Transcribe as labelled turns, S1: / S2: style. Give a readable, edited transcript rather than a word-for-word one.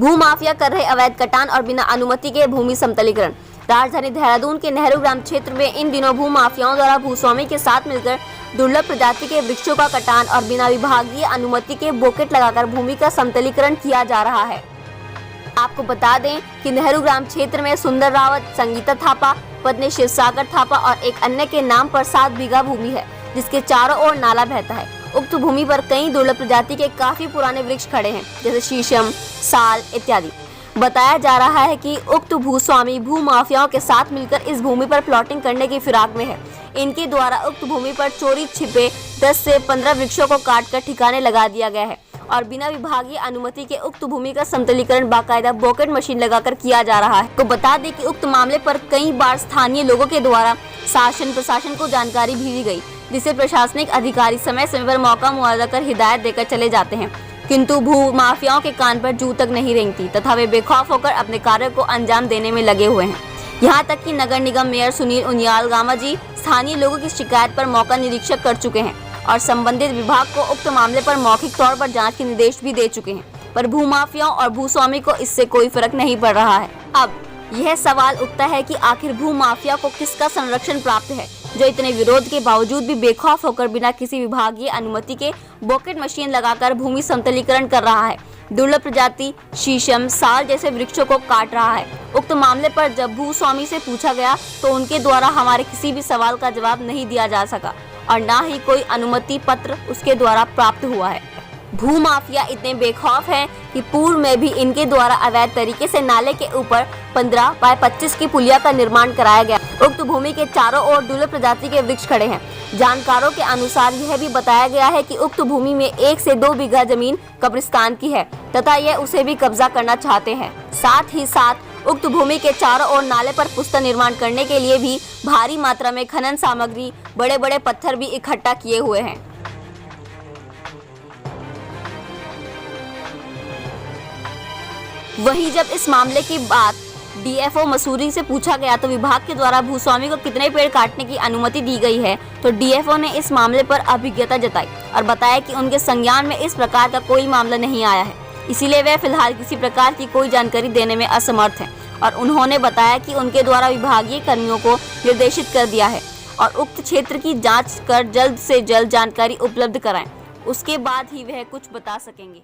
S1: भू माफिया कर रहे अवैध कटान और बिना अनुमति के भूमि समतलीकरण। राजधानी देहरादून के नेहरू ग्राम क्षेत्र में इन दिनों भू माफियाओं द्वारा भूस्वामी के साथ मिलकर दुर्लभ प्रजाति के वृक्षों का कटान और बिना विभागीय अनुमति के बोकेट लगाकर भूमि का समतलीकरण किया जा रहा है। आपको बता दें कि नेहरू ग्राम क्षेत्र में सुंदर रावत, संगीता थापा, पत्नी शिवसागर थापा और एक अन्य के नाम पर 7 बीघा भूमि है, जिसके चारों ओर नाला बहता है। उक्त भूमि पर कई दुर्लभ प्रजाति के काफी पुराने वृक्ष खड़े हैं, जैसे शीशम, साल इत्यादि। बताया जा रहा है कि उक्त भूस्वामी भू माफियाओं के साथ मिलकर इस भूमि पर प्लॉटिंग करने की फिराक में है। इनके द्वारा उक्त भूमि पर चोरी छिपे 10 से 15 वृक्षों को काटकर ठिकाने लगा दिया गया है और बिना विभागीय अनुमति के उक्त भूमि का समतलीकरण बाकायदा बॉकेट मशीन लगाकर किया जा रहा है। तो बता दें कि उक्त मामले पर कई बार स्थानीय लोगों के द्वारा शासन प्रशासन को जानकारी भी दी गई, जिसे प्रशासनिक अधिकारी समय समय पर मौका मुआवजा कर हिदायत देकर चले जाते हैं, किंतु भू माफियाओं के कान पर जू तक नहीं रेंगती तथा वे बेखौफ होकर अपने कार्य को अंजाम देने में लगे हुए हैं। यहाँ तक कि नगर निगम मेयर सुनील उनियाल गामा जी स्थानीय लोगों की शिकायत पर मौका निरीक्षक कर चुके हैं और संबंधित विभाग को उक्त मामले पर मौखिक तौर पर जांच के निर्देश भी दे चुके हैं, पर भू माफियाओं और भूस्वामी को इससे कोई फर्क नहीं पड़ रहा है। अब यह सवाल उठता है कि आखिर भू माफिया को किसका संरक्षण प्राप्त है, जो इतने विरोध के बावजूद भी बेखौफ होकर बिना किसी विभागीय अनुमति के बॉकेट मशीन लगाकर भूमि समतलीकरण कर रहा है, दुर्लभ प्रजाति शीशम, साल जैसे वृक्षों को काट रहा है। उक्त मामले पर जब भूस्वामी से पूछा गया तो उनके द्वारा हमारे किसी भी सवाल का जवाब नहीं दिया जा सका और न ही कोई अनुमति पत्र उसके द्वारा प्राप्त हुआ है। भू माफिया इतने बेखौफ हैं कि पूर्व में भी इनके द्वारा अवैध तरीके से नाले के ऊपर 15 बाय 25 की पुलिया का निर्माण कराया गया। उक्त भूमि के चारों ओर दुर्लभ प्रजाति के वृक्ष खड़े हैं। जानकारों के अनुसार यह भी बताया गया है कि उक्त भूमि में 1 से 2 बीघा जमीन कब्रिस्तान की है तथा यह उसे भी कब्जा करना चाहते हैं। साथ ही साथ उक्त भूमि के चारों ओर नाले पर पुख्ता निर्माण करने के लिए भी भारी मात्रा में खनन सामग्री, बड़े बड़े पत्थर भी इकट्ठा किए हुए हैं। वहीं जब इस मामले की बात डीएफओ मसूरी से पूछा गया तो विभाग के द्वारा भूस्वामी को कितने पेड़ काटने की अनुमति दी गई है, तो डीएफओ ने इस मामले पर अभिज्ञता जताई और बताया कि उनके संज्ञान में इस प्रकार का कोई मामला नहीं आया है, इसीलिए वे फिलहाल किसी प्रकार की कोई जानकारी देने में असमर्थ हैं। और उन्होंने बताया कि उनके द्वारा विभागीय कर्मियों को निर्देशित कर दिया है और उक्त क्षेत्र की जाँच कर जल्द से जल्द जानकारी उपलब्ध कराएं, उसके बाद ही वह कुछ बता सकेंगे।